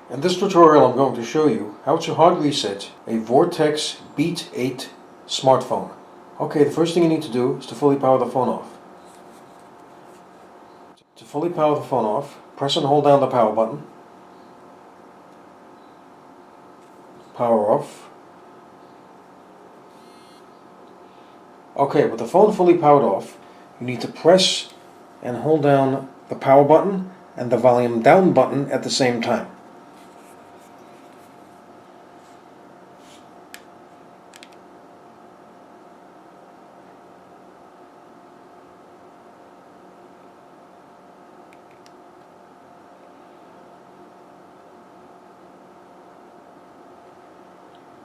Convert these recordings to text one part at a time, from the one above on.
In this tutorial I'm going to show you how to hard reset a Vortex Beat 8 smartphone. Okay, the first thing you need to do is to fully power the phone off. To fully power the phone off, press and hold down the power button. Power off. Okay, with the phone fully powered off, you need to press and hold down the power button and the volume down button at the same time.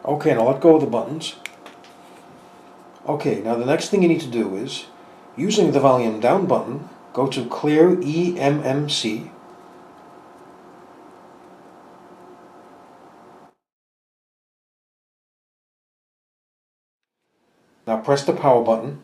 Okay, now let go of the buttons. Okay, now the next thing you need to do is, using the volume down button, go to Clear eMMC. Now press the power button.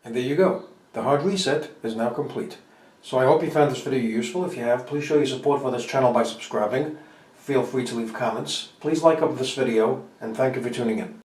And there you go. The hard reset is now complete. So I hope you found this video useful. If you have, please show your support for this channel by subscribing. Feel free to leave comments. Please like up this video, and thank you for tuning in.